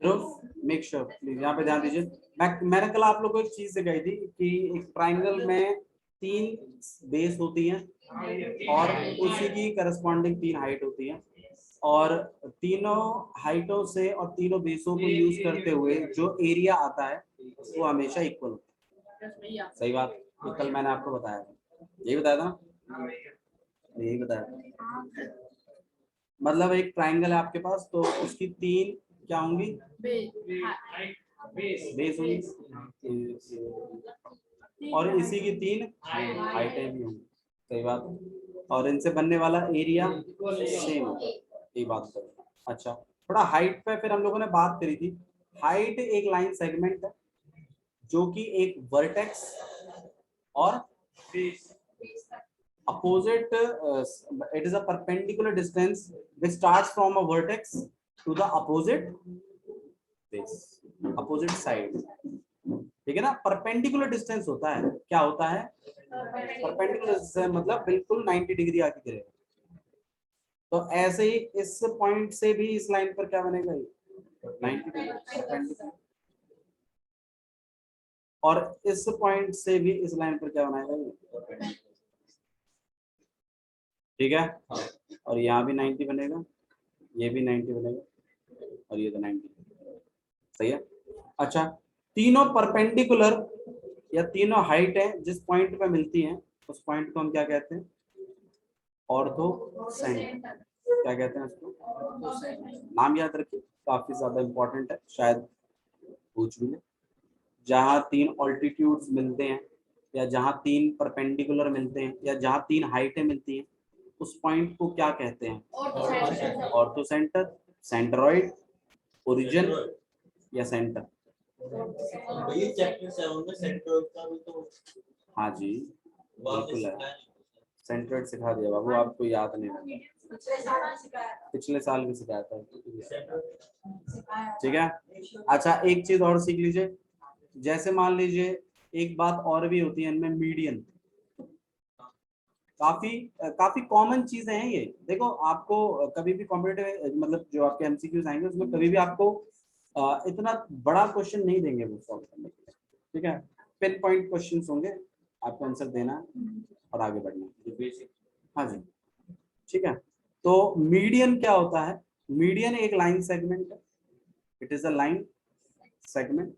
Dhruv make sure please, यहाँ पे ध्यान दीजिए। मैंने कल आप लोगों को एक चीज सिखाई थी कि एक ट्राइंगल में 3 बेस होती हैं और उसी की करस्पॉन्डिंग 3 हाइट होती हैं, और तीनों हाइटों से और तीनों बेसों को यूज करते हुए जो एरिया आता है वो हमेशा इक्वल होता है। सही बात, ये कल मैंने आपको बताया था, यही बताया था ना, यही बताया था। मतलब एक ट्राइंगल है आपके पास, तो उसकी 3 क्या होंगी, बेस होंगी, और इसी की 3 हाइटें भी होंगी। सही बात है, और इनसे बनने वाला एरिया सेम होगा, यही बात करें। अच्छा, थोड़ा हाइट पे फिर हम लोगों ने बात करी थी। हाइट एक लाइन सेगमेंट है जो कि एक वर्टेक्स और opposite it is a perpendicular distance which starts from a vertex to the opposite base, opposite side, ठीक है ना। परपेंडिकुलर डिस्टेंस होता है, क्या होता है, परपेंडिकुलर डिस्टेंस मतलब बिल्कुल 90 डिग्री आगे गिरेगा। तो ऐसे ही इस पॉइंट से भी इस लाइन पर क्या बनेगा, 90 डिग्री, और इस पॉइंट से भी इस लाइन पर क्या बनाएगा, ठीक है। और यहाँ भी 90 बनेगा, ये भी 90 बनेगा, और ये तो 90, सही है। अच्छा, तीनों परपेंडिकुलर या तीनों हाइट है जिस पॉइंट पे मिलती हैं उस पॉइंट को हम क्या कहते हैं, ऑर्थो सेंटर। क्या कहते हैं उसको, नाम याद रखिए, काफी ज्यादा इंपॉर्टेंट है, शायद पूछ भी ले। जहाँ 3 ऑल्टीट्यूड्स मिलते हैं या जहाँ 3 परपेंडिकुलर मिलते हैं या जहाँ 3 हाइटें मिलती हैं उस पॉइंट को क्या कहते हैं, ऑर्थो सेंटर, सेंट्रॉइड, ओरिजिन या सेंटर। हाँ जी बिल्कुल है, सेंट्रॉइड सिखा दिया बाबू, आपको याद नहीं रहा, पिछले साल भी सिखाया था, ठीक है। अच्छा, एक चीज और सीख लीजिए, जैसे मान लीजिए एक बात और भी होती है इनमें, मीडियन। काफी काफी कॉमन चीजें हैं ये। देखो आपको कभी भी कॉम्पिटिटिव मतलब जो आपके एमसीक्यूज आएंगे उसमें कभी भी आपको इतना बड़ा क्वेश्चन नहीं देंगे वो सॉल्व करने के लिए, ठीक है। पिन पॉइंट क्वेश्चन होंगे, आपको आंसर देना है और आगे बढ़ना है। हाँ जी, ठीक है। तो मीडियन क्या होता है, मीडियन एक लाइन सेगमेंट है, it is a line segment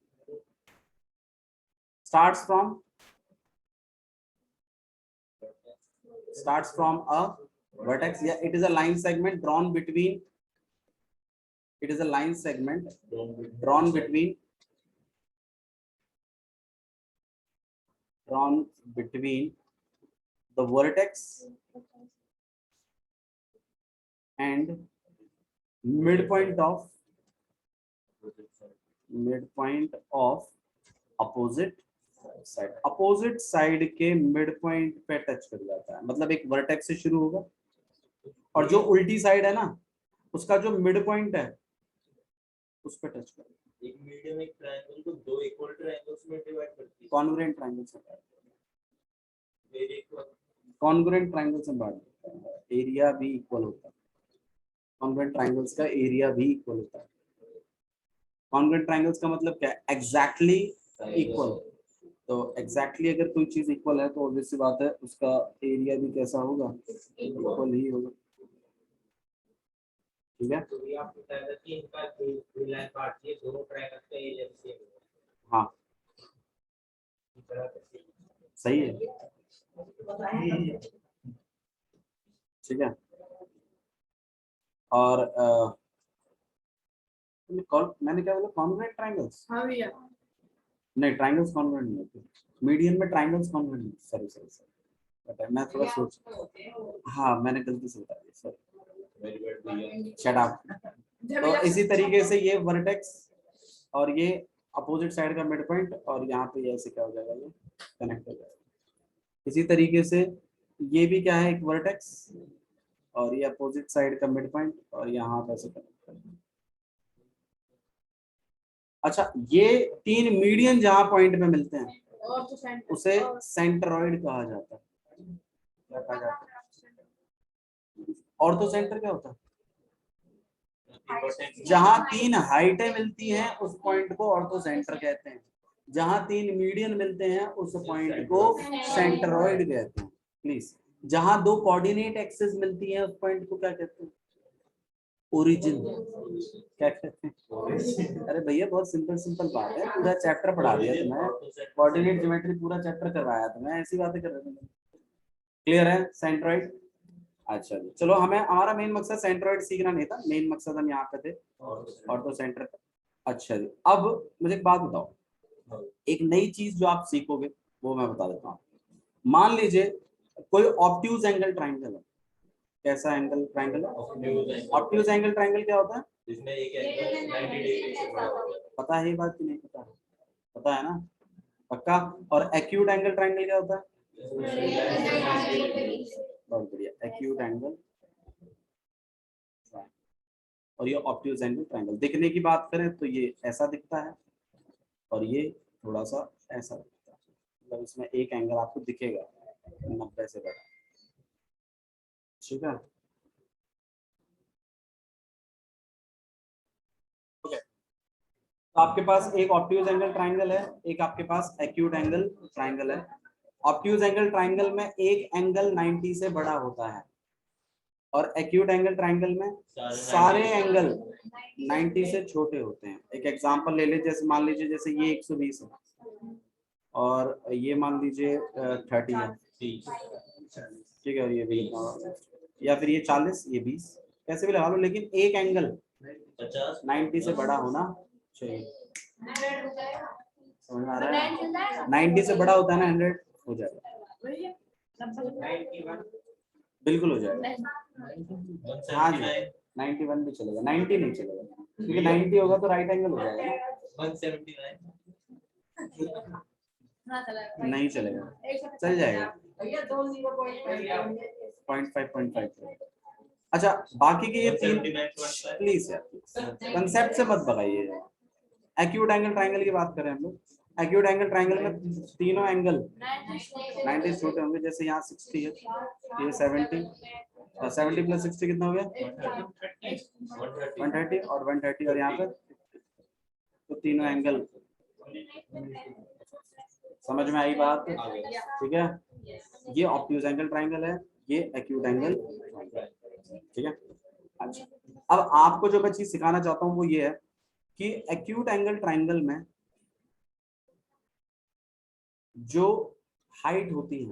starts from a vertex, yeah, it is a line segment drawn between, it is a line segment drawn between the vertex and midpoint of opposite side, opposite side के mid point पे touch कर जाता है। मतलब एक vertex से शुरू होगा और जो उल्टी साइड है ना उसका जो मिड पॉइंट है उस पे टच कर, एक मीडियम एक ट्रायंगल को 2 इक्वल ट्रायंगल्स में डिवाइड करती है, कॉन्ग्रुएंट ट्रायंगल से, कॉन्ग्रुएंट ट्रायंगल से बांट देता है, एरिया भी इक्वल होता है, कॉन्ग्रुएंट ट्रायंगल्स का एरिया भी इक्वल होता है। कॉन्ग्रुएंट ट्रायंगल्स का मतलब क्या है, एग्जैक्टली इक्वल। तो एग्जैक्टली अगर कोई चीज इक्वल है तो ऑब्वियस सी बात है उसका एरिया भी कैसा होगा, इक्वल ही होगा, ठीक है। हाँ सही है, ठीक है। और मैंने क्या बोला, कॉन्ग्रुएंट ट्रायंगल्स, नहीं ट्रायंगल्स कॉन्ग्रुएंट नहीं होते, मीडियन में ट्रायंगल्स कॉन्ग्रुएंट नहीं, सॉरी सॉरी सॉरी, मैं थोड़ा सोच, हाँ मैंने गलती से बता दिया, सॉरी, शट अप। तो इसी तरीके से ये वर्टेक्स और ये अपोजिट साइड का मिड पॉइंट, और यहाँ पे ये ऐसे क्या हो जाएगा, ये कनेक्ट हो जाएगा। इसी तरीके से ये भी क्या है, एक वर्टेक्स और ये अपोजिट साइड का मिड पॉइंट, और यहाँ पे ऐसे कनेक्ट कर। अच्छा, ये 3 मीडियन जहां पॉइंट पे मिलते हैं उसे सेंट्रॉइड कहा जाता है। क्या कहा जाता है, ऑर्थो सेंटर क्या होता है, जहां 3 हाइटें मिलती हैं उस पॉइंट को ऑर्थो सेंटर कहते हैं, जहां 3 मीडियन मिलते हैं उस पॉइंट को सेंट्रोइड कहते हैं। प्लीज, जहां 2 कोऑर्डिनेट एक्सिस मिलती हैं उस पॉइंट को क्या कहते हैं? ओरिजिन। क्या कहते हैं? अरे भैया बहुत सिंपल सिंपल बात है, पूरा चैप्टर पढ़ा दिया तुम्हें, कोऑर्डिनेट ज्योमेट्री पूरा चैप्टर करवाया तुम्हें, ऐसी बातें कर रहे थे। क्लियर है सेंट्रोइड? अच्छा जी, चलो, हमें हमारा मेन मकसद सेंट्रोइड सीखना नहीं था, मेन मकसद हम यहाँ पे थे ऑर्थो सेंटर का। अच्छा जी, अब मुझे एक बात बताओ, एक नई चीज जो आप सीखोगे वो मैं बता देता हूँ। मान लीजिए कोई ऑब्ट्यूज एंगल ट्राइंगल है। कैसा एंगल ट्राइंगल है? ऑब्ट्यूज एंगल ट्राइंगल क्या होता है? जिसमें एक एंगल 90 डिग्री से बड़ा होता है। पता है ये बात कि नहीं पता? पता है ना? पक्का। और एक्यूट एंगल ट्राइंगल क्या होता है? बहुत बढ़िया, एक्यूट एंगल। और ये ऑब्ट्यूज एंगल ट्राइंगल, दिखने की बात करें तो ये ऐसा दिखता है और ये थोड़ा सा ऐसा दिखता है, मतलब इसमें एक एंगल आपको दिखेगा 90 से बड़ा। ठीक है, तो आपके पास एक ऑब्ट्यूज एंगल ट्राइंगल है, एक आपके पास एक्यूट एंगल ट्राइंगल है। ऑब्ट्यूज एंगल ट्राइंगल में एक एंगल 90 से बड़ा होता है और एक्यूट एंगल ट्राइंगल में सारे एंगल 90 से छोटे होते हैं। एक एग्जांपल ले ले, जैसे मान लीजिए जैसे ये 120 है और ये मान लीजिए 30 है, ठीक है, और ये भी, या फिर ये 40, ये 20, कैसे भी लगा लो, लेकिन एक एंगल 90 से बड़ा होना चाहिए। समझ में आ रहा है? 90 से बड़ा होता है ना, 100 हो जाएगा, बिल्कुल हो जाएगा। हाँ जी, 91 भी चलेगा, 90 नहीं चलेगा, क्योंकि 90 होगा तो राइट एंगल हो जाएगा। 179 नहीं चलेगा, चल जाएगा 0.5 अच्छा, बाकी के ये तीन, प्लीज यार कंसेप्ट से मत भगाइए। एक्यूट एंगल ट्राइंगल की बात करें हम लोग, एक्यूट एंगल ट्राइंगल में तीनों एंगल 90 छोटे होंगे, जैसे यहाँ 60 है, ये 70, और 70 + 60 कितना हो गया? 130, और 130, और यहाँ पर तो तीनों एंगल। समझ में आई बात? ठीक है, ये ऑब्ट्यूज एंगल ट्राइंगल है, ये एक्यूट एंगल, ठीक है। अच्छा, अब आपको जो मैं चीज सिखाना चाहता हूँ वो ये है कि एक्यूट एंगल ट्राइंगल में जो हाइट होती है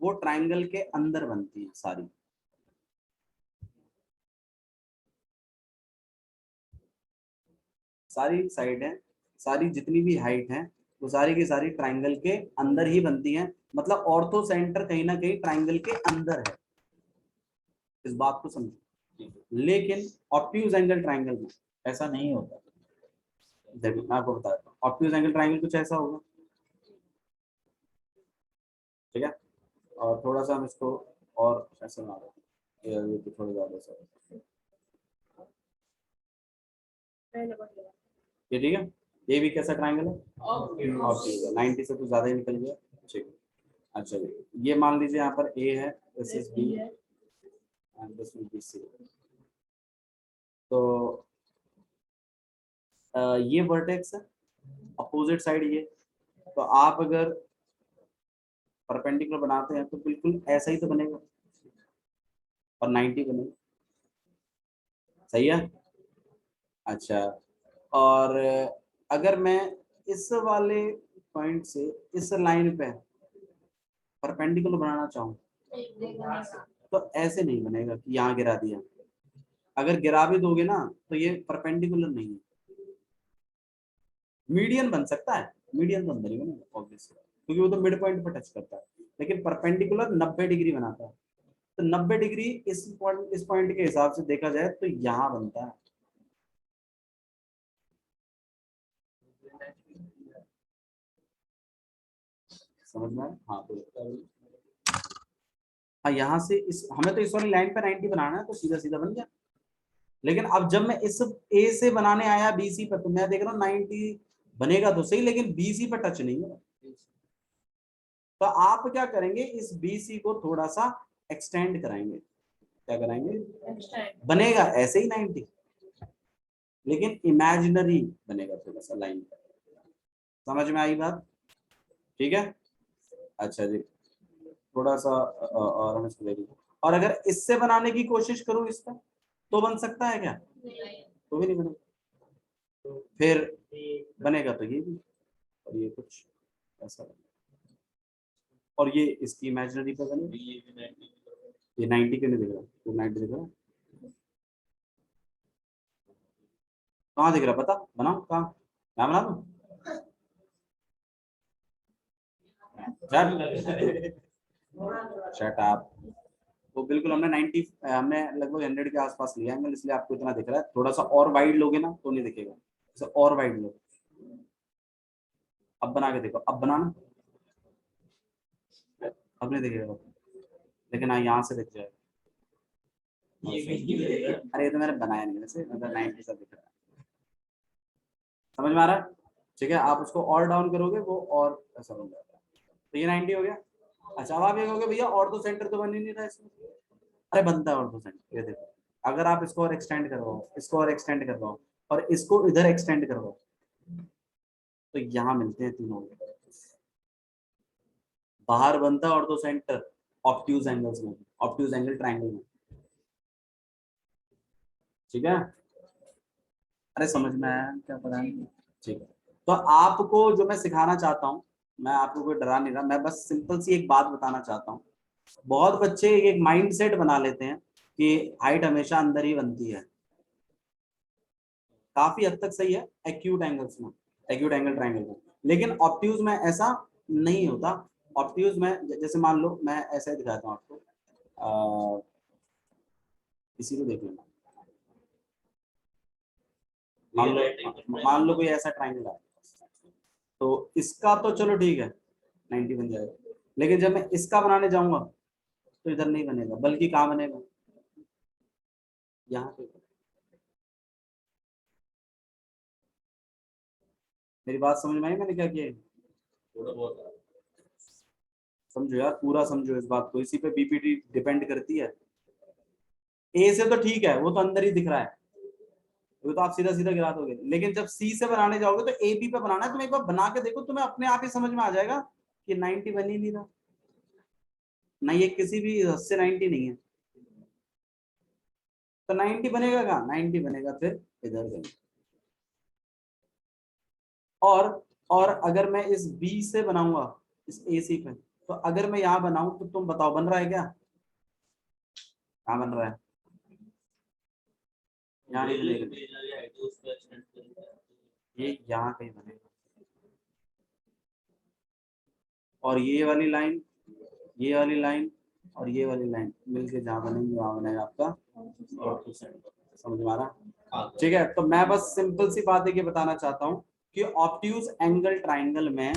वो ट्राइंगल के अंदर बनती है, सारी साइड है, सारी जितनी भी हाइट है वो सारी की सारी ट्राइंगल के अंदर ही बनती हैं, मतलब ऑर्थो सेंटर कहीं ना कहीं ट्राइंगल के अंदर है, इस बात को समझो। लेकिन ऑब्ट्यूज एंगल ट्राइंगल में ऐसा नहीं होता। देखो मैं आपको बताता हूँ, ऑब्ट्यूज एंगल ट्राइंगल कुछ ऐसा होगा, ठीक है, और थोड़ा सा हम इसको और ऐसे बना देते हैं, ये तो थोड़ा ज्यादा सा, ये ठीक है। ये भी कैसा ट्राइंगल है? ऑब्ट्यूज है, 90 से तो ज्यादा ही निकल गया, ठीक है। अच्छा जी, ये मान लीजिए यहाँ पर ए है, this is B and this will be C. तो ये वर्टेक्स है, अपोजिट साइड ये, तो आप अगर परपेंडिकुलर बनाते हैं तो बिल्कुल ऐसा ही तो बनेगा और 90 बनेगा, सही है। अच्छा, और अगर मैं इस वाले पॉइंट से इस लाइन पे परपेंडिकुलर बनाना चाहूँ तो ऐसे नहीं बनेगा कि यहाँ गिरा दिया, अगर गिरा भी दोगे ना तो ये परपेंडिकुलर नहीं है, मीडियन बन सकता है, मीडियन तो अंदर ही बनेगा ऑब्वियसली, क्योंकि वो तो मिड पॉइंट पर टच करता है, लेकिन परपेंडिकुलर 90 डिग्री बनाता है, तो 90 डिग्री इस पॉइंट के हिसाब से देखा जाए तो यहाँ बनता है। समझ में? हाँ, तो हाँ, यहाँ से इस हमें तो इस वाली लाइन पे 90 बनाना है, तो सीधा सीधा बन गया। लेकिन अब जब मैं इस ए से बनाने आया बीसी पर, तो मैं देख रहा हूँ 90 बनेगा तो सही, लेकिन बीसी पर टच नहीं है, तो आप क्या करेंगे, इस बीसी को थोड़ा सा एक्सटेंड कराएंगे। क्या कराएंगे? बनेगा ऐसे ही 90, लेकिन इमेजिनरी बनेगा थोड़ा सा लाइन। समझ में आई बात? ठीक है, अच्छा जी, थोड़ा सा और हम इसको देखेंगे। और अगर इससे बनाने की कोशिश करूं इसका, तो बन सकता है क्या? तो भी नहीं बनेगा। फिर बनेगा तो ये भी, और ये कुछ ऐसा बनेगा। और ये इसकी इमेजिनरी पे बनेगा। ये 90 के नहीं दिख रहा, तो 90 दिख रहा, कहाँ दिख रहा पता? बनाओ कहाँ, मैं बना दूं? Shut up. वो बिल्कुल हमने 90, हमने लगभग 100 के आसपास लिया एंगल, इसलिए आपको इतना दिख रहा है। थोड़ा सा और वाइड लोगे ना तो नहीं दिखेगा, जैसे और वाइड लो। अब बना के देखो, अब बनाना, अब नहीं दिखेगा, लेकिन हाँ यहाँ से दिख जाएगा। अरे ये तो मैंने बनाया नहीं वैसे, मतलब 90 सा दिख रहा है। समझ में आ रहा है? ठीक है, आप उसको और डाउन करोगे वो और ऐसा बन जाएगा। तो ये 90 हो गया। अच्छा, अब आप ये कहोगे भैया और तो सेंटर तो बन ही नहीं रहा इसमें। अरे बनता है और तो सेंटर, ये देखो, अगर आप इसको और एक्सटेंड करवाओ, इसको और एक्सटेंड करवाओ, और इसको इधर एक्सटेंड करवाओ, तो यहाँ मिलते हैं तीनों। बाहर बनता है और तो सेंटर ऑब्ट्यूज एंगल्स में, ऑब्ट्यूज एंगल ट्रायंगल में। ठीक है, अरे समझ में आया क्या पता नहीं। ठीक है, तो आपको जो मैं सिखाना चाहता हूँ, मैं आपको कोई डरा नहीं रहा, मैं बस सिंपल सी एक बात बताना चाहता हूँ। बहुत बच्चे एक माइंड सेट बना लेते हैं कि हाइट हमेशा अंदर ही बनती है। काफी हद तक सही है एक्यूट एंगल्स में, एक्यूट एंगल ट्रायंगल में, लेकिन ऑब्ट्यूज में ऐसा नहीं होता। ऑब्ट्यूज में जैसे मान लो मैं ऐसे दिखाता हूँ आपको, इसी को देख लेना। मान लो कोई ऐसा ट्रायंगल है, तो इसका तो चलो ठीक है 90 बन जाएगा, लेकिन जब मैं इसका बनाने जाऊंगा तो इधर नहीं बनेगा, बल्कि कहाँ बनेगा? यहाँ पे। मेरी बात समझ में आई मैंने क्या किया है? थोड़ा बहुत समझो यार, पूरा समझो इस बात को, इसी पे बीपीटी डिपेंड करती है। ए से तो ठीक है, वो तो अंदर ही दिख रहा है, वो तो आप सीधा सीधा गिरा दोगे, लेकिन जब सी से बनाने जाओगे तो ए बी पे बनाना है। तुम एक बार बना के देखो, तुम्हें अपने आप ही समझ में आ जाएगा कि 90 बन ही नहीं रहा। ना ये किसी भी से 90 नहीं है, तो 90 बनेगा कहाँ? 90 बनेगा फिर इधर कहीं। और अगर मैं इस बी से बनाऊंगा, इस ए सी पे, तो अगर मैं यहाँ बनाऊं तो तुम बताओ बन रहा है क्या? कहाँ बन रहा है? यहाँ नहीं बनेगा, ये यहाँ कहीं बनेगा। और ये वाली लाइन, ये वाली लाइन और ये वाली लाइन मिलके जहाँ बनेंगे वहां बनेगा आपका ऑब्ट्यूज। समझ में आ रहा? ठीक है, तो मैं बस सिंपल सी बात है कि बताना चाहता हूँ कि ऑब्ट्यूज एंगल ट्राइंगल में,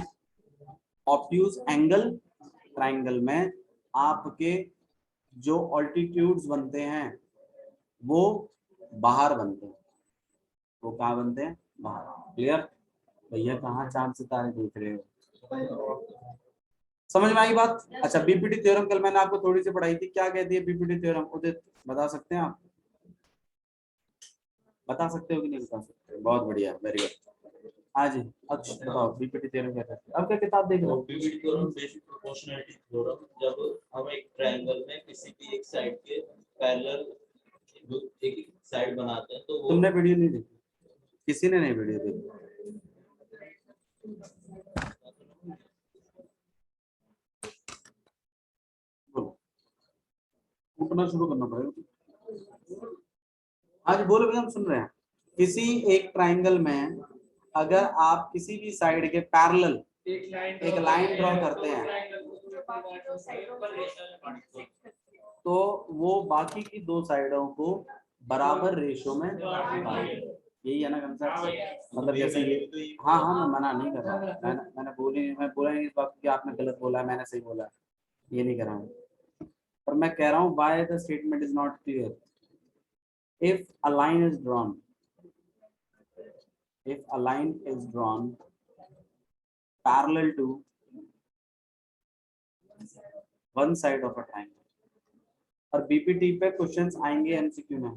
ऑब्ट्यूज एंगल ट्राइंगल में आपके जो ऑल्टीट्यूड्स बनते हैं वो बाहर बनते हैं। वो कहाँ बनते हैं? बाहर। क्लियर? भैया कहाँ चांद सितारे देख रहे हो? समझ में आई बात? अच्छा, बीपीटी थ्योरम कल मैंने आपको थोड़ी सी पढ़ाई थी, क्या कहती है बीपीटी थ्योरम? उदित बता सकते हैं आप? बता सकते हो कि नहीं बता सकते? बहुत बढ़िया, वेरी गुड। हाँ जी, अच्छा बताओ बीपीटी थ्योरम क्या कहती है? अब क्या किताब देख रहे हो? BPT theorem basic proportionality theorem, जब हम एक ट्रायंगल में किसी भी एक साइड के पैरेलल एक साइड बनाते हैं तो वो तुमने वीडियो नहीं देखी? किसी ने नहीं वीडियो देखी? उठना शुरू करना पड़ेगा। आज बोलो भैया, हम सुन रहे हैं। किसी एक ट्राइंगल में अगर आप किसी भी साइड के पैरेलल एक लाइन ड्रॉ करते हैं तो वो बाकी की दो साइडों को बराबर रेशो में यही है ना कंसेप्ट? मतलब जैसे ये, हाँ हाँ मैं मना नहीं कर रहा हूँ, मैं बोला नहीं इस बात की आपने गलत बोला है, मैंने सही बोला है, ये नहीं कर रहा हूँ। पर मैं कह रहा हूँ why the statement is not clear. if a line is drawn if a line is drawn parallel to one side of a triangle, और बीपीटी पे क्वेश्चंस आएंगे एमसीक्यू में,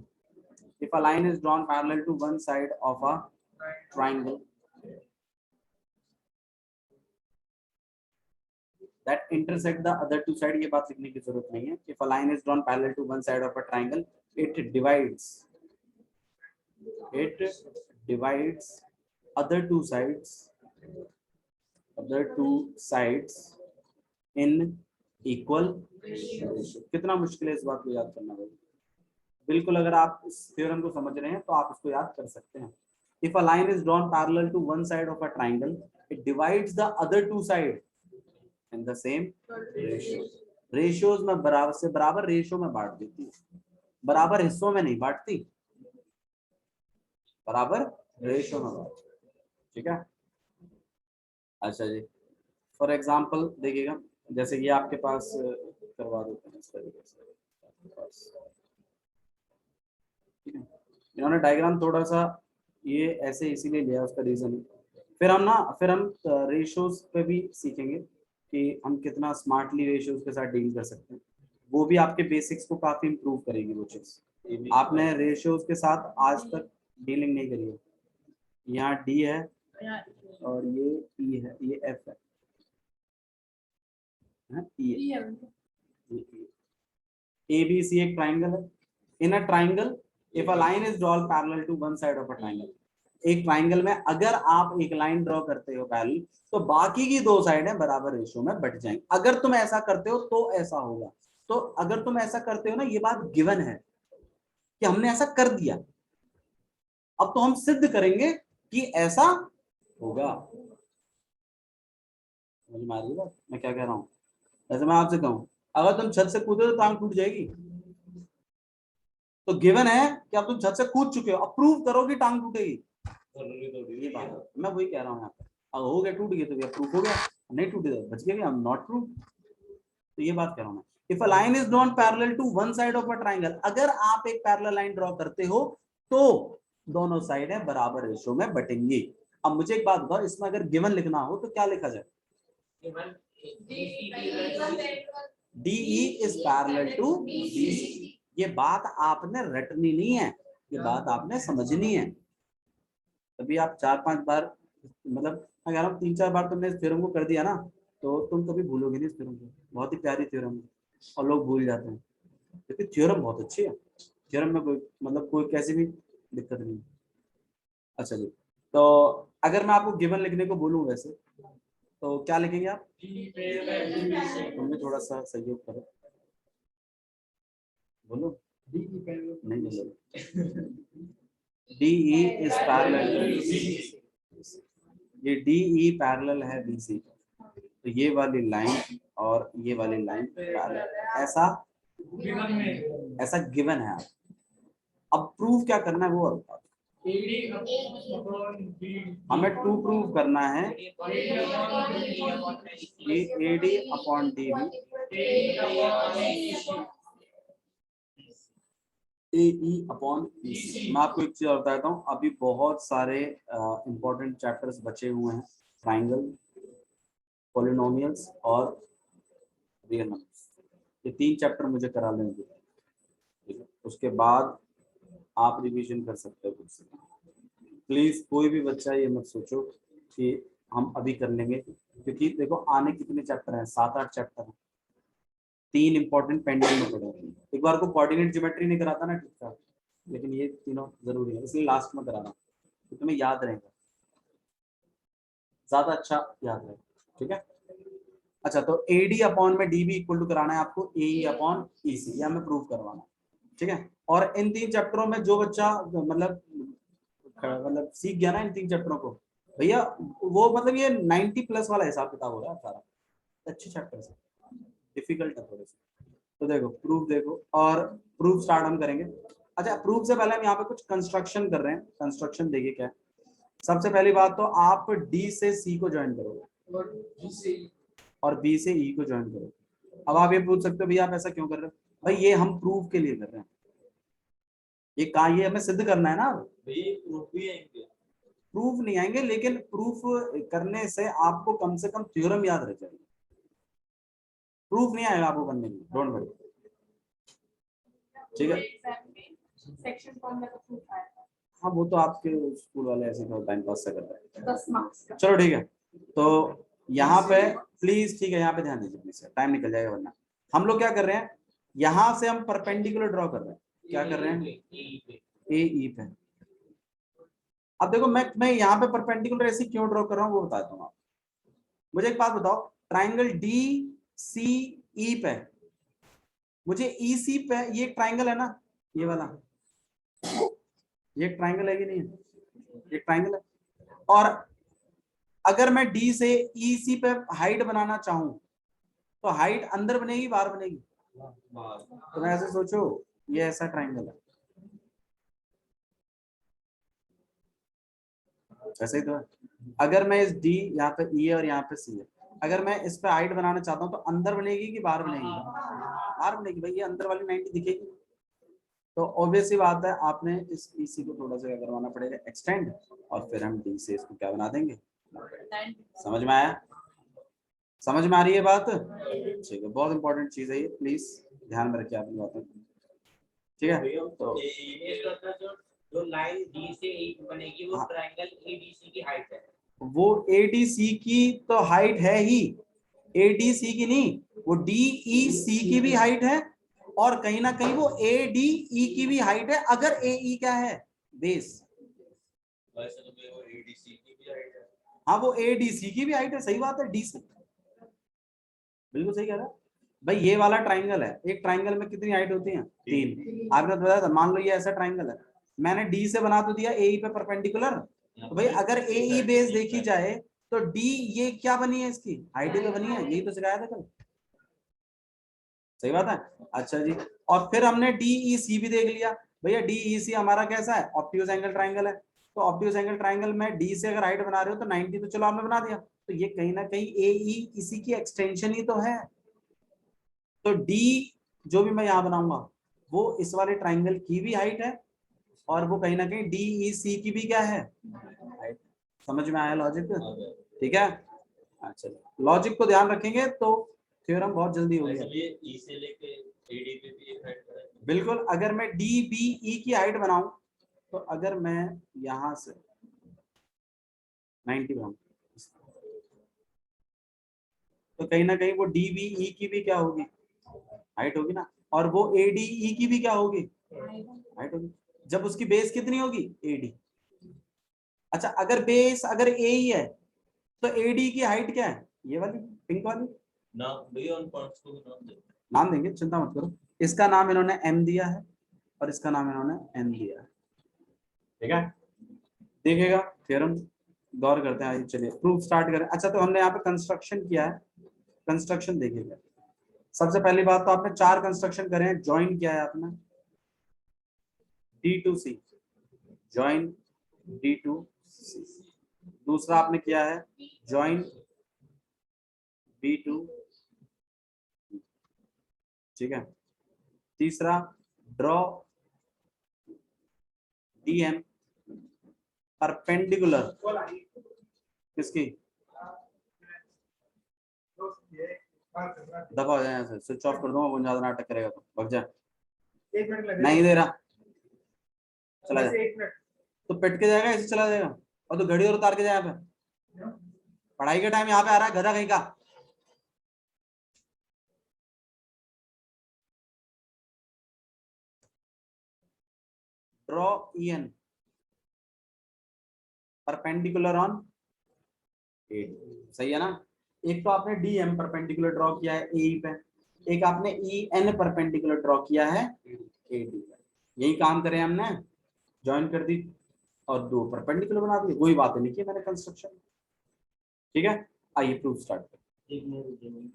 if a line is drawn parallel to one side of a triangle that intersect the other two side, ये बात लिखने की जरूरत नहीं है. If a line is drawn parallel to one side of a triangle, it divides other two sides in equal ratio. कितना मुश्किल है इस बात को याद करना भाई. बिल्कुल अगर आप इस थ्योरम को समझ रहे हैं तो आप इसको याद कर सकते हैं. If a line is drawn parallel to one side of a triangle, it divides the other two sides in the same ratio. Ratios में बराबर से बराबर रेशियो में बांट देती है, बराबर हिस्सों में नहीं बांटती, बराबर रेशियो में बांटती. ठीक है. अच्छा जी, फॉर एग्जाम्पल देखिएगा, जैसे ये आपके पास करवा देते हैं इस तरीके से. ठीक है, इन्होंने डायग्राम थोड़ा सा ये ऐसे इसीलिए लिया, उसका रीजन है. फिर हम रेशियोज पे भी सीखेंगे कि हम कितना स्मार्टली रेशियोज के साथ डील कर सकते हैं. वो भी आपके बेसिक्स को काफी इम्प्रूव करेंगे वो चीज. आपने रेशियोज के साथ आज तक डीलिंग नहीं करी है. यहाँ डी है और ये ई है, ये एफ है, ई है. ए बी सी एक ट्राइंगल है. In a triangle if a line is drawn parallel to one side of a triangle, एक ट्राइंगल में अगर आप एक लाइन ड्रॉ करते हो पैरेलल, तो बाकी की दो साइडें बराबर रेशियो में बट जाएंगी. अगर तुम ऐसा करते हो तो ऐसा होगा. तो अगर तुम ऐसा करते हो ना, ये बात गिवन है कि हमने ऐसा कर दिया. अब तो हम सिद्ध करेंगे कि ऐसा होगा. समझ में आ रही है बात मैं क्या कह रहा हूँ? जैसे मैं आपसे कहूँ, अगर तुम छत से कूदे तो टांग टूट जाएगी. तो गिवन है कि अब तुम छत से कूद चुके हो, अब प्रूव करो कि टांग टूटेगी. ये बात है, मैं वही कह रहा हूँ यहाँ पे. अब हो गया, टूट गया तो क्या प्रूफ हो गया, नहीं टूटे तो बच गया, नॉट प्रूफ. तो ये बात कह रहा हूँ मैं. If a line is drawn parallel to one side of a triangle, अगर आप एक पैरेलल लाइन ड्रॉ करते हो तो दोनों साइडें बराबर रेशियो में बटेंगी. अब मुझे एक बात बताओ, इसमें अगर गिवन लिखना हो तो क्या लिखा जाए? DE is parallel to BC. ये बात आपने रटनी नहीं है, ये बात आपने समझनी है. तभी आप 4-5 बार, मतलब मैं कह रहा हूँ 3-4 बार तुमने इस थ्योरम को कर दिया ना, तो तुम कभी भूलोगे नहीं इस थ्योरम को. बहुत ही प्यारी थ्योरम है और लोग भूल जाते हैं, क्योंकि थ्योरम बहुत अच्छी है. थ्योरम में कोई मतलब कोई कैसी भी दिक्कत नहीं. अच्छा जी, तो अगर मैं आपको गिवन लिखने को बोलूँ वैसे तो क्या लिखेंगे आप? तुम भी थोड़ा सा सहयोग करो, बोलो. नहीं बोलो. DE इज पैरेलल, ये DE पैरेलल है BC, तो ये वाली लाइन और ये वाली लाइन पैरेलल, ऐसा गिवन है. अब प्रूव क्या करना है वो बता. हमें 2 प्रूव करना है कि AD upon DB AE upon BC. मैं आपको एक चीज और बताता हूँ, अभी बहुत सारे इंपॉर्टेंट चैप्टर्स बचे हुए हैं. ट्राइंगल, पॉलिनोमियल्स और रियल नंबर्स, ये 3 चैप्टर मुझे करा लेंगे. ठीक है, उसके बाद आप रिवीजन कर सकते हो. प्लीज कोई भी बच्चा ये मत सोचो कि हम अभी कर लेंगे, क्योंकि देखो आने कितने चैप्टर हैं, 7-8 चैप्टर हैं. 3 इंपॉर्टेंट पेंडिंग में पड़े हैं. एक बार को कोऑर्डिनेट ज्योमेट्री नहीं कराता ना ठीक ठाक, लेकिन ये तीनों जरूरी है, इसलिए लास्ट में कराना तो तुम्हें याद रहेगा, ज्यादा अच्छा याद रहेगा. ठीक है. अच्छा, तो AD अपॉन में DB इक्वल टू कराना है आपको AE अपॉन EC, या मैं प्रूव करवाना. ठीक है. और इन 3 चैप्टरों में जो बच्चा मतलब सीख गया ना इन 3 चैप्टरों को, भैया वो मतलब ये 90+ वाला हिसाब किताब हो रहा है सारा. अच्छे चैप्टर है, डिफिकल्ट है थोड़े से. तो देखो प्रूफ देखो, और प्रूफ स्टार्ट हम करेंगे. अच्छा, प्रूफ से पहले हम यहाँ पे कुछ कंस्ट्रक्शन कर रहे हैं. कंस्ट्रक्शन देखिए क्या है. सबसे पहली बात तो आप D से C को ज्वाइन करोगे और B से E को ज्वाइन करोगे. अब आप ये पूछ सकते हो भैया आप ऐसा क्यों कर रहे हो? भाई ये हम प्रूफ के लिए कर रहे हैं, ये कहा ये हमें सिद्ध करना है ना. प्रूफ भी आएंगे, प्रूफ नहीं आएंगे, लेकिन प्रूफ करने से आपको कम से कम थ्योरम याद रह जाएगा. प्रूफ नहीं आएगा आपको करने में, डोंट वरी. ठीक है. सेक्शन फॉर्मूला का प्रूफ आया था हाँ वो तो आपके स्कूल वाले ऐसे तो टाइम पास से कर रहे हैं। 10 मार्क्स का। चलो ठीक है, तो यहाँ पे प्लीज, ठीक है, यहाँ पे ध्यान दीजिए प्लीज, टाइम निकल जाएगा वरना। हम लोग क्या कर रहे हैं, यहाँ से हम परपेंडिकुलर ड्रॉ कर रहे हैं। क्या कर रहे हैं, ए ई पे। अब देखो मैं यहाँ पे परपेंडिकुलर ऐसे क्यों ड्रॉ कर रहा हूँ वो बताता हूँ। मुझे एक बात बताओ, ट्राइंगल डी सी ई पे, मुझे ई सी पे, ये ट्राइंगल है ना, ये वाला, ये ट्राइंगल है कि नहीं है, ये ट्राइंगल है। और अगर मैं डी से ई सी पे हाइट बनाना चाहूं तो हाइट अंदर बनेगी बाहर बनेगी? तो मैं ऐसे सोचो, ये ऐसा ट्राइंगल है, ऐसे ही तो है। अगर मैं इस डी, यहाँ पे ई है और यहाँ पे सी है, अगर मैं इस पे हाइट बनाना चाहता हूँ तो अंदर बनेगी कि बाहर बनेगी? बाहर बनेगी भाई, ये अंदर वाली 90 दिखेगी। तो ऑब्वियस सी बात है, आपने इस ईसी को थोड़ा सा क्या करवाना पड़ेगा, एक्सटेंड, और फिर हम डी से इसको क्या बना देंगे। समझ में आया? समझ में आ रही है बात? ठीक है, बहुत इंपॉर्टेंट चीज है ये, प्लीज ध्यान में रखिए आपकी बातें, ठीक है। तो जो लाइन डी से ए बनेगी वो हाँ। ट्रायंगल एडीसी की हाइट है। वो एडीसी की तो हाइट है ही, एडीसी की नहीं, वो डीईसी की भी हाइट है, और कहीं ना कहीं वो एडीई की भी हाइट है, अगर एई क्या है, बेस। वैसे तो वो एडीसी की भी हाइट है। हाँ वो एडीसी की भी हाइट है, सही बात है, डी से बिल्कुल सही कह रहा है भाई। ये वाला ट्राइंगल है, एक ट्राइंगल में कितनी हाइट होती है? 3। आपने तो बताया था, मान लो ये ऐसा ट्राइंगल है, मैंने डी से बना तो दिया एई पे परपेंडिकुलर, तो भाई अगर एई बेस देखी जाए तो डी, ये क्या बनी है, इसकी हाइट ही तो बनी है, यही तो सिखाया था कल, सही बात है। अच्छा जी, और फिर हमने डीईसी भी देख लिया, भैया डीईसी हमारा कैसा है, ऑब्ट्यूज एंगल ट्राइंगल है, तो ऑब्ट्यूज एंगल ट्राइंगल में डी से अगर हाइट बना रहे हो तो 90 तो चलो आपने बना दिया, तो ये कहीं ना कहीं एई इसी की एक्सटेंशन ही तो है। तो डी जो भी मैं यहाँ बनाऊंगा वो इस वाले ट्राइंगल की भी हाइट है, और वो कहीं ना कहीं डीईसी की भी क्या है, हाइट। समझ में आया लॉजिक? ठीक है, अच्छा, लॉजिक को ध्यान रखेंगे तो थ्योरम बहुत जल्दी हो गया। ये ई से लेके एडी पे भी एक हाइट है। बिल्कुल, अगर मैं डी बी ई की हाइट बनाऊं तो अगर मैं यहां से 90 बनाऊं तो कहीं ना कहीं वो डी बी ई की भी क्या होगी, हाइट होगी ना, और वो ए डी ई की भी क्या होगी, हाइट होगी। जब उसकी बेस कितनी होगी, एडी। अच्छा, अगर बेस अगर ए ही है तो एडी की हाइट क्या है, ये वाली पिंक वाली, नाम भैया उन पॉइंट्स को भी नाम दे। नाम देंगे, चिंता मत करो। इसका नाम इन्होंने एम दिया है और इसका नाम इन्होंने एन दिया है, ठीक है। देखिएगा थ्योरम, गौर करते हैं, चलिए प्रूफ स्टार्ट करें। अच्छा, तो हमने यहाँ पे कंस्ट्रक्शन किया है, कंस्ट्रक्शन देखिएगा। सबसे पहली बात तो आपने 4 कंस्ट्रक्शन करे हैं, ज्वाइन किया है आपने D to C, join D to C. दूसरा आपने किया है ज्वाइन बी टू, ठीक है। तीसरा ड्रॉ डी एम परपेंडिकुलर, किसकी, दबा हो जाए, स्विच ऑफ कर दूंगा, वो ज्यादा नाटक करेगा तो भग जा। नहीं दे रहा, चला जा, तो पिट के जाएगा, ऐसे चला जाएगा, और तो घड़ी और उतार के जाए पे, पढ़ाई का टाइम यहाँ पे आ रहा है, गधा कहीं का। Draw E N perpendicular on A, सही है ना। एक तो आपने डी एम परपेंडिकुलर ड्रॉ किया है ए पे, एक आपने ई एन परपेंडिकुलर ड्रॉ किया है ए डी पे। यही काम करे हमने, ज्वाइन कर दी और 2 परपेंडिकुलर बना दिए, वही बातें लिखी मैंने कंस्ट्रक्शन, ठीक है। आइए प्रूफ स्टार्ट करें।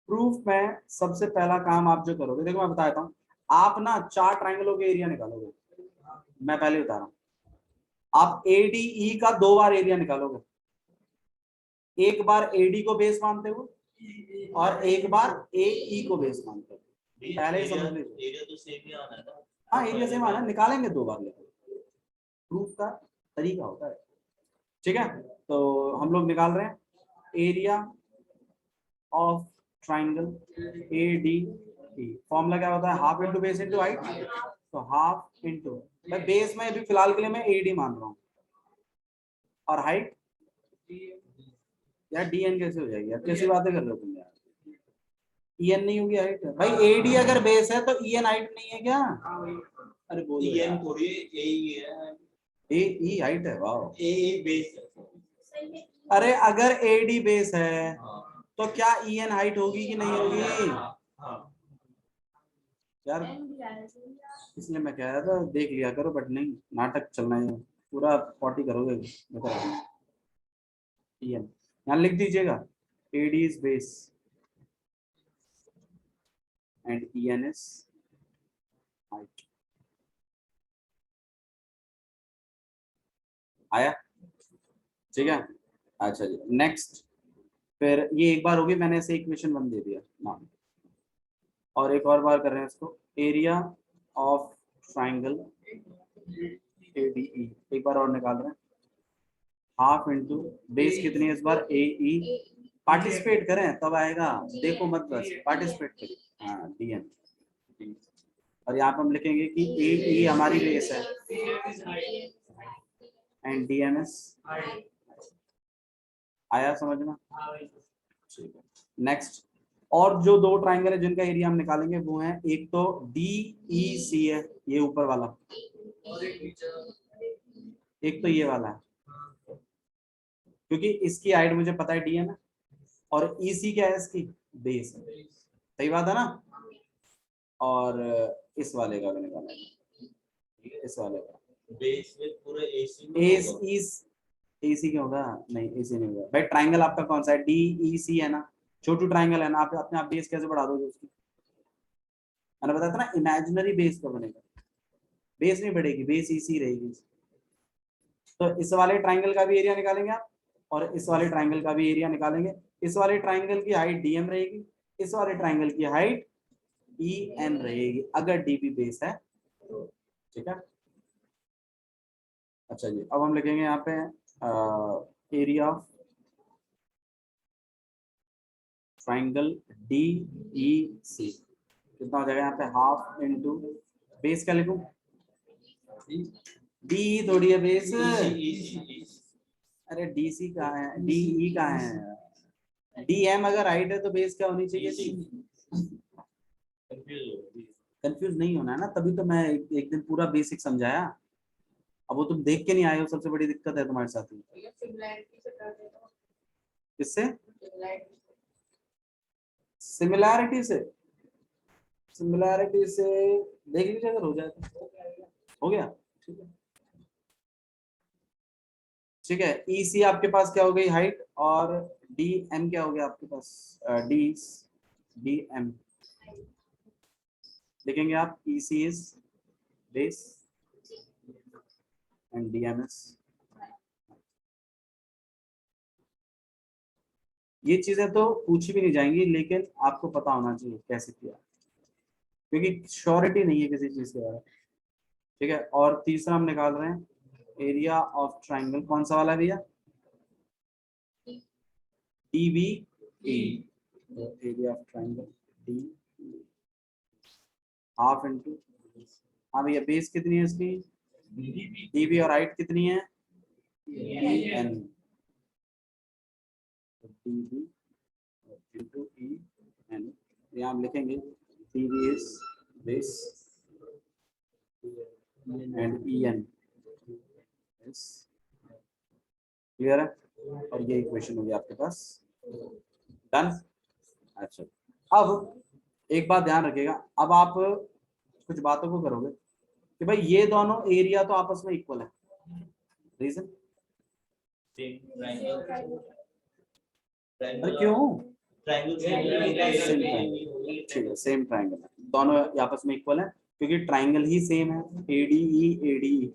प्रूफ में सबसे पहला काम आप जो करोगे, देखो मैं बताता हूँ, आप ना 4 ट्राइंगलों के एरिया निकालोगे, मैं पहले बता रहा हूँ। आप एडीई का 2 बार एरिया निकालोगे, एक बार एडी को बेस मानते हुए और एक बार एई को बेस मानते हुए, पहले ही समझ लीजिए। एरिया तो सेम ही आना है ना। हाँ एरिया सेम आना, निकालेंगे 2 बार, लेकिन प्रूफ का तरीका होता है, ठीक है। तो हम लोग निकाल रहे हैं area of triangle A D formula क्या होता है, half into base into height, तो हाफ इंटू, मैं बेस में अभी फिलहाल के लिए मैं एडी मान रहा हूँ, और हाइट यार डी एन कैसे हो जाएगी यार, कैसी बातें कर रहे हो तुम यार, ई एन नहीं होगी हाइट भाई, एडी अगर बेस है तो ई एन हाइट नहीं है क्या, अरे बोलो टीएन यार, थोड़ी ए ही है, ए ई हाइट है, वाह, ए बेस है। अरे अगर एडी बेस है हाँ तो क्या ई एन हाइट होगी कि नहीं होगी हाँ यार, इसलिए मैं कह रहा था देख लिया करो, बट नहीं, नाटक चलना है पूरा 40 करोगे बता, ई एन यहाँ लिख दीजिएगा, AD is base and E N is height, आया, ठीक है, अच्छा जी नेक्स्ट, फिर ये एक बार होगी, मैंने ऐसे इक्वेशन 1 दे दिया ना, और एक और बार कर रहे हैं इसको, एरिया ऑफ ट्राइंगल एडीई, एक बार और निकाल रहे हैं, हाफ इंटू बेस कितनी है इस बार, ए ई, पार्टिसिपेट करें तब आएगा, देखो मत बस पार्टिसिपेट करें, हाँ डी एन, और यहाँ पर हम लिखेंगे कि ए ई हमारी बेस है एंड डी एम एस, आया समझ में, ठीक है, नेक्स्ट, और जो दो ट्राइंगल है जिनका एरिया हम निकालेंगे वो है, एक तो डी ई सी है, ये ऊपर वाला, एक तो ये वाला है, क्योंकि इसकी हाइट मुझे पता है डी है ना, और ई सी क्या है इसकी बेस है, सही बात है ना, और इस वाले का भी निकालना है, इस वाले का बेस में पूरा एसी एस इस एसी क्या होगा, नहीं एसी नहीं होगा भाई, ट्राइंगल आपका कौन सा है, डी ई सी है ना, छोटू ट्राइंगल है ना, आप अपने आप बेस कैसे बढ़ा दोगे उसकी, मैंने बताया था ना इमेजिनरी बेस का बनेगा, बेस नहीं बढ़ेगी, बेस ई सी रहेगी, तो इस वाले ट्राइंगल का भी एरिया निकालेंगे आप, और इस वाले ट्राइंगल का भी एरिया निकालेंगे, इस वाले ट्राइंगल की हाइट डीएम रहेगी, इस वाले ट्राइंगल की हाइट ई एन रहेगी, अगर डीबी बेस है, ठीक है, अच्छा जी, अब हम लिखेंगे यहाँ पे area of triangle D E C, कितना हो जाएगा यहाँ पे, हाफ इंटू बेस क्या लिखूं, डी थोड़ी है बेस, अरे डी सी कहाँ है, डी ई कहाँ है, डी एम अगर हाइट है तो बेस क्या होनी चाहिए थी, कंफ्यूज नहीं होना है ना, तभी तो मैं एक दिन पूरा बेसिक समझाया, अब वो तुम देख के नहीं आए हो, सबसे बड़ी दिक्कत है तुम्हारे साथ में, किससे, सिमिलैरिटी से, सिमिलैरिटी से देख लीजिए अगर हो जाए तो, हो गया, ठीक है, ठीक है, ई सी आपके पास क्या हो गई हाइट, और डी एम क्या हो गया आपके पास, डी डी एम लिखेंगे आप, E C is base and D M is, ये चीजें तो पूछी भी नहीं जाएंगी, लेकिन आपको पता होना चाहिए कैसे किया, क्योंकि श्योरिटी नहीं है किसी चीज के बारे में, ठीक है, और तीसरा हम निकाल रहे हैं एरिया ऑफ ट्राइंगल, कौन सा वाला भैया, D B E, area of triangle D, half into, हाँ भैया बेस कितनी है इसकी, डी बी, और हाइट कितनी है, E N, D B into E N, यहाँ हम लिखेंगे D B is base and E N, clear है, और ये इक्वेशन होगी आपके पास, डन, अच्छा, अब एक बात ध्यान रखिएगा, अब आप कुछ बातों को करोगे कि भाई ये दोनों एरिया तो आपस में इक्वल है, रीजन, अरे क्यों, ठीक है, सेम ट्राइंगल है, दोनों आपस में इक्वल है, क्योंकि ट्राइंगल ही सेम है, एडीई एडीई,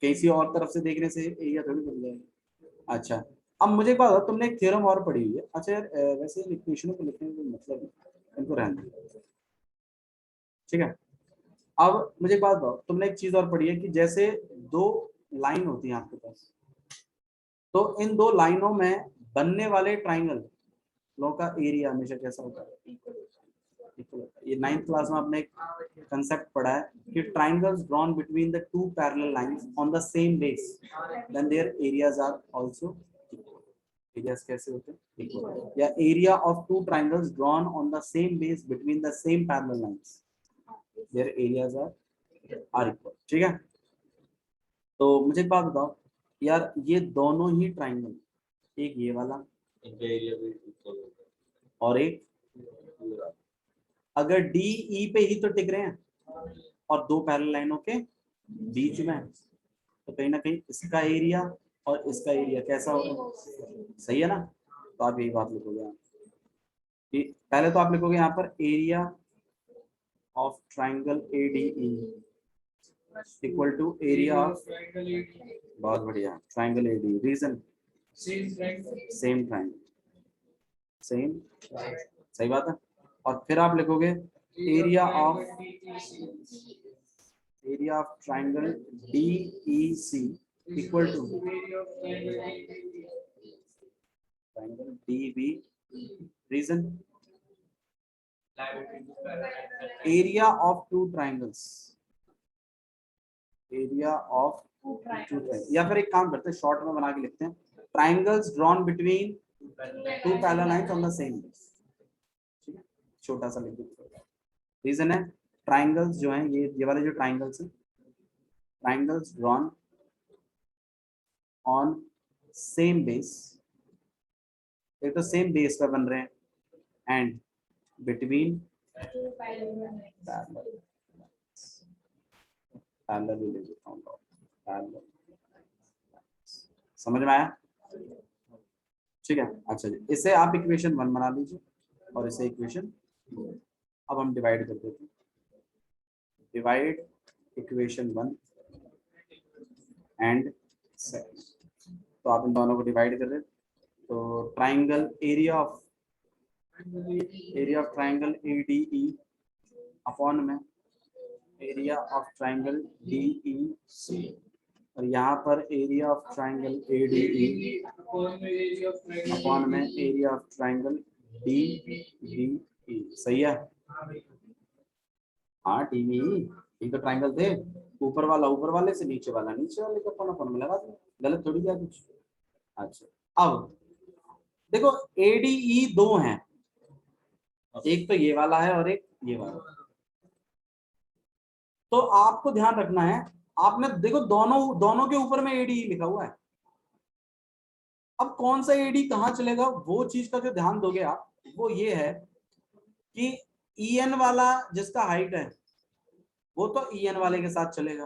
किसी और तरफ से देखने से एरिया थोड़ी बदल जाएगा, अच्छा, अब मुझे एक बात बताओ, तुमने एक थ्योरम और पढ़ी हुई है, अच्छा यार वैसे इक्वेशनों को लिखने का कोई मतलब नहीं, इनको रहने दो, ठीक है, अब मुझे एक बात बताओ, तुमने एक चीज और पढ़ी है कि जैसे दो लाइन होती है आपके पास, तो इन दो लाइनों में बनने वाले ट्राइंगल का एरिया हमेशा कैसा होता है, ये 9th क्लास में आपने एक कंसेप्ट पढ़ा है कि triangles drawn between the two parallel lines on the same base then their areas are also areas कैसे होते हैं इक्वल, या area of two triangles drawn on the same base between the same parallel lines their areas are equal. ठीक है, तो मुझे एक बात बताओ यार, ये दोनों ही ट्राइंगल, एक ये वाला इनका एरिया भी इक्वल होगा और एक अगर डी ई पे ही तो टिक रहे हैं और दो पैरेलल लाइनों के बीच में है, तो कहीं ना कहीं इसका एरिया और इसका एरिया कैसा होगा, सही है ना। तो आप यही बात लिखोगे यहाँ कि पहले तो आप लिखोगे यहाँ पर area of triangle ADE equal to area of, बहुत बढ़िया, triangle ADE। Reason same triangle, same, सही बात है। और फिर आप लिखोगे area of triangle DEC equal to triangle DB। Reason area of two triangles, area of two triangle, या फिर एक काम करते हैं शॉर्ट में बना के लिखते हैं triangles drawn between two parallel lines on the same base. ठीक है, छोटा सा लिख दो। रीजन है ट्राइंगल्स जो हैं, ये वाले जो ट्राइंगल्स हैं, triangles drawn on same base, एक तो सेम बेस पर बन रहे हैं एंड बिटवीन पैरेलल, समझ में आया? ठीक है, अच्छा जी, इसे आप इक्वेशन 1 बना लीजिए और इसे इक्वेशन, अब हम डिवाइड कर देते हैं, डिवाइड इक्वेशन 1 एंड 7। तो आप इन दोनों को डिवाइड कर दें, तो triangle area of triangle ADE upon में एरिया ऑफ ट्राइंगल DEC, और यहाँ पर area of triangle ADE upon में एरिया ऑफ ट्राइंगल DBE। सही है? हाँ, DBE ये तो ट्राइंगल थे, ऊपर वाला ऊपर वाले से, नीचे वाला नीचे वाले का अपन में लगा दो, गलत थोड़ी क्या कुछ। अच्छा, अब देखो ADE दो हैं, एक तो ये वाला है और एक ये वाला, तो आपको ध्यान रखना है, आपने देखो दोनों के ऊपर में ADE लिखा हुआ है। अब कौन सा AD कहाँ चलेगा, वो चीज का जो ध्यान दोगे आप, वो ये है कि EN वाला जिसका हाइट है वो तो EN वाले के साथ चलेगा,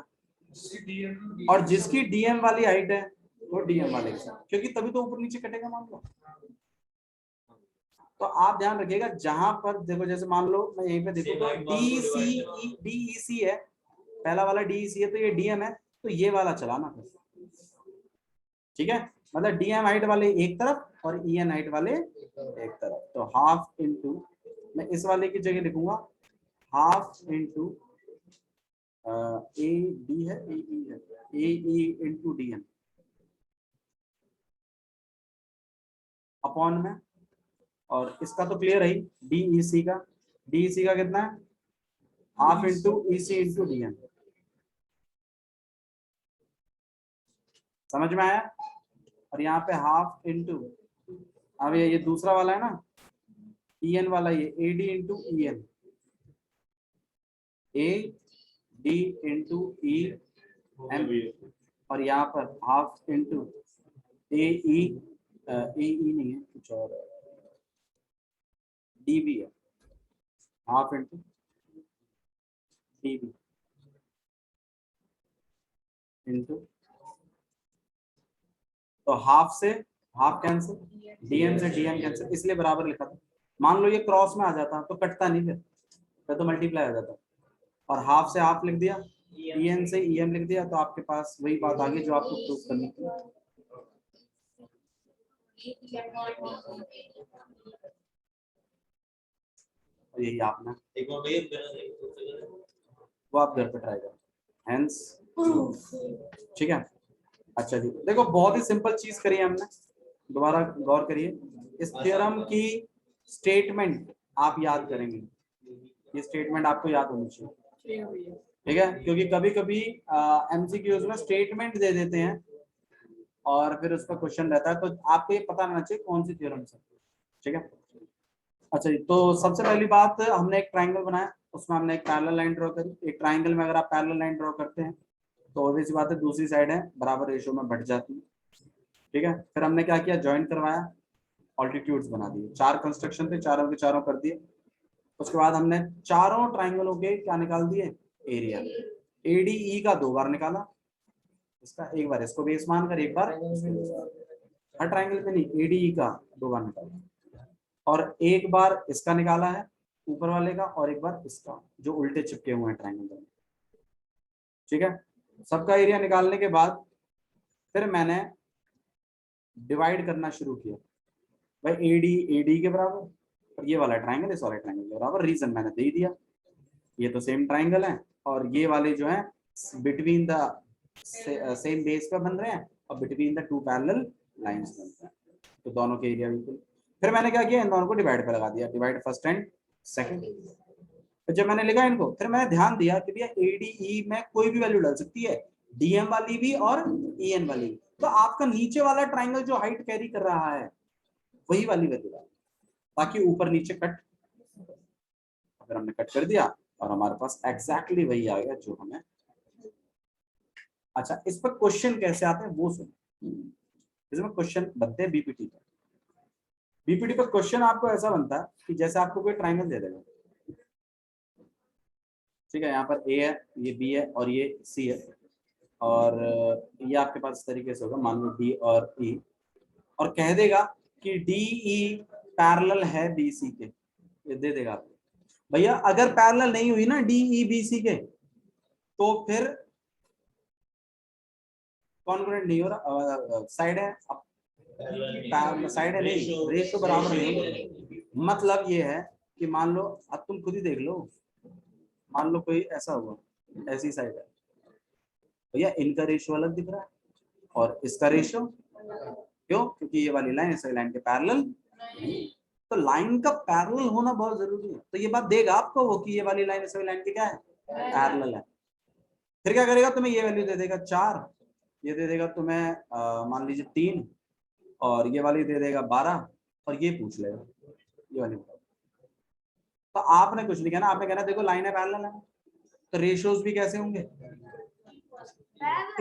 और जिसकी DM वाली हाइट है वो DM वाले के साथ, क्योंकि तभी तो ऊपर नीचे कटेगा मान लो। तो आप ध्यान रखिएगा, जहां पर देखो, जैसे मान लो मैं यहीं पे देखो तो DEC है, पहला वाला DEC है, तो ये DM है, तो ये वाला चलाना फिर। ठीक है, मतलब DM हाइट वाले एक तरफ और EN हाइट वाले एक तरफ, तो हाफ इंटू, मैं इस वाले की जगह लिखूंगा हाफ इंटू AD है, AE है, AE इंटू DM अपॉन में, और इसका तो क्लियर है ही, DEC का कितना है, half into EC into DM। समझ में आया? और यहाँ पे हाफ इंटू, अब ये दूसरा वाला है ना EN वाला, ये AD into EN, AD into EN, और यहाँ पर हाफ इंटू AE, AE नहीं है कुछ और, DB है, हाफ इंटू DB इंटू, तो हाफ से हाफ कैंसिल, DM से DM कैंसिल, इसलिए बराबर लिखा था। मान लो ये क्रॉस में आ जाता तो कटता नहीं, फिर तो मल्टीप्लाई आ जाता, और हाफ से हाफ लिख दिया, EN से EM लिख दिया, तो आपके पास वही बात आ गई जो आपको प्रूफ करनी थी। यही आपने एक बार भैया बिना वो आप घर पे ट्राई करो, हेंस, ठीक है। अच्छा जी, देखो बहुत ही सिंपल चीज करी है हमने, दोबारा गौर करिए, इस थ्योरम की स्टेटमेंट आप याद करेंगे, ये स्टेटमेंट आपको याद होनी चाहिए, ठीक है, क्योंकि कभी कभी एमसीक्यूज में स्टेटमेंट दे देते हैं और फिर उस पर क्वेश्चन रहता है, तो आपको ये पता रहना चाहिए कौन सी थ्योरम से, ठीक है। अच्छा जी, तो सबसे पहली बात, हमने एक ट्राइंगल बनाया, उसमें हमने एक पैरेलल लाइन ड्रॉ करी। एक ट्राइंगल में अगर आप पैरेलल लाइन ड्रॉ करते हैं तो ऑब्वियस बात है दूसरी साइड है बराबर रेशियो में बढ़ जाती है, ठीक है। फिर हमने क्या किया, ज्वाइन करवाया, ऑल्टीट्यूड्स बना दिए, 4 कंस्ट्रक्शन थे, चारों के चारों कर दिए। उसके बाद हमने चारों ट्राइंगलों के क्या निकाल दिए, एरिया। एडीई का 2 बार निकाला, इसका एक बार इसको बेस मानकर एक बार, हर ट्राइंगल में नहीं, एडीई का 2 बार निकाला, और एक बार इसका निकाला है ऊपर वाले का, और एक बार इसका जो उल्टे चिपके हुए हैं ट्राइंगल में, ठीक है। सबका एरिया निकालने के बाद फिर मैंने डिवाइड करना शुरू किया, भाई एडी एडी के बराबर, और ये वाला ट्राइंगल इस वाले ट्राइंगल के बराबर। रीजन मैंने दे दिया, ये तो सेम ट्राइंगल है, और ये वाले जो है बिटवीन द सेम बेस पे बन रहे हैं, और बिटवीन द 2 पैरेलल लाइंस बन रहे हैं, तो दोनों के एरिया बिल्कुल। फिर मैंने क्या किया, इन दोनों को डिवाइड पे लगा दिया, डिवाइड फर्स्ट एंड सेकंड। फिर जब मैंने लिखा इनको, फिर मैंने ध्यान दिया कि भैया एडीई में कोई भी वैल्यू डाल सकती है, डीएम वाली भी और ईएन वाली भी। तो आपका नीचे वाला ट्राइंगल जो हाइट कैरी कर रहा है वही वाली वैल्यू डाल, ताकि ऊपर नीचे कट, अगर हमने कट कर दिया और हमारे पास एग्जैक्टली वही आ गया जो हमें। अच्छा, इस पर क्वेश्चन कैसे आते हैं वो सुनो। इसमें क्वेश्चन बनते हैं बीपीटी पर। बीपीटी पर क्वेश्चन आपको ऐसा बनता है कि जैसे आपको कोई ट्राइंगल दे देगा, ठीक है, यहाँ पर ए है, ये बी है और ये सी है, और ये आपके पास इस तरीके से होगा, मान लो डी और ई, और कह देगा कि डी ई पैरेलल है बी सी के, ये दे देगा आपको। भैया अगर पैरेलल नहीं हुई ना डी ई बी सी के, तो फिर कॉन्ग्रुएंट नहीं हो रहा, साइड है, साइड है नहीं, रेशियो बराबर नहीं। मतलब ये है कि मान लो, अब तुम खुद ही देख लो, मान लो कोई ऐसा हुआ, ऐसी साइड है, भैया इनका रेशियो अलग दिख रहा है और इसका रेशियो, क्यों, क्योंकि ये वाली लाइन इस लाइन के पैरेलल, तो लाइन का पैरेलल होना बहुत जरूरी है। तो ये बात देगा आपको वो कि ये वाली लाइन इस वाली लाइन के क्या है, पैरेलल है। फिर क्या करेगा, तुम्हें ये वैल्यू दे देगा 4, ये दे देगा तुम्हें मान लीजिए 3, और ये वाली दे देगा 12, और ये पूछ लेगा ये वाली। तो आपने कुछ नहीं कहना, आपने कहना देखो लाइन है पैरेलल है, तो रेशियोज भी कैसे होंगे,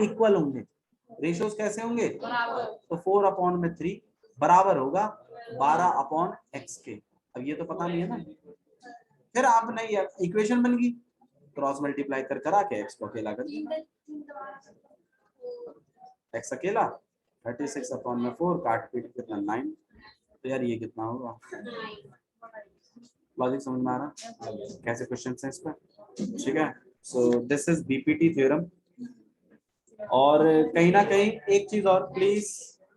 इक्वल होंगे। रेशियोज कैसे होंगे, तो 4/3 बराबर होगा 12/x के। अब ये तो पता नहीं है ना, फिर आपने ये इक्वेशन बन गई, क्रॉस मल्टीप्लाई कर करा के x को अकेला कर दिया, x अकेला 36/4, काट पीट कितना 9, तो यार ये कितना होगा। लॉजिक समझ में आ रहा कैसे क्वेश्चन है इस पर, ठीक है। So this is BPT theorem. और कहीं ना कहीं एक चीज और, प्लीज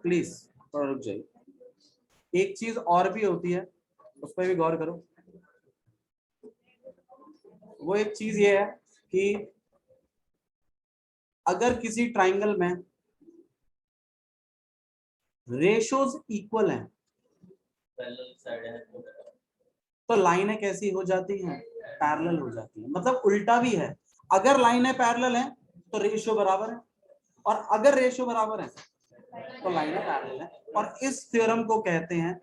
प्लीज थोड़ा रुक जाइए, एक चीज और भी होती है, उस पर भी गौर करो। वो एक चीज ये है कि अगर किसी ट्राइंगल में रेशियोज इक्वल हैं, तो लाइनें कैसी हो जाती हैं, पैरेलल हो जाती हैं। मतलब उल्टा भी है, अगर लाइनें पैरेलल हैं तो रेशियो बराबर है, और अगर रेशियो बराबर है तो लाइनें पैरेलल हैं, और इस थ्योरम को कहते हैं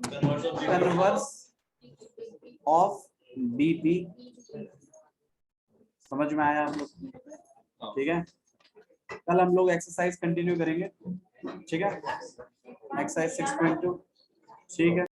कन्वर्स ऑफ बीपी। समझ में आया आप लोग, ठीक है। कल हम लोग एक्सरसाइज कंटिन्यू करेंगे, ठीक है, एक्सरसाइज 6.2, ठीक है।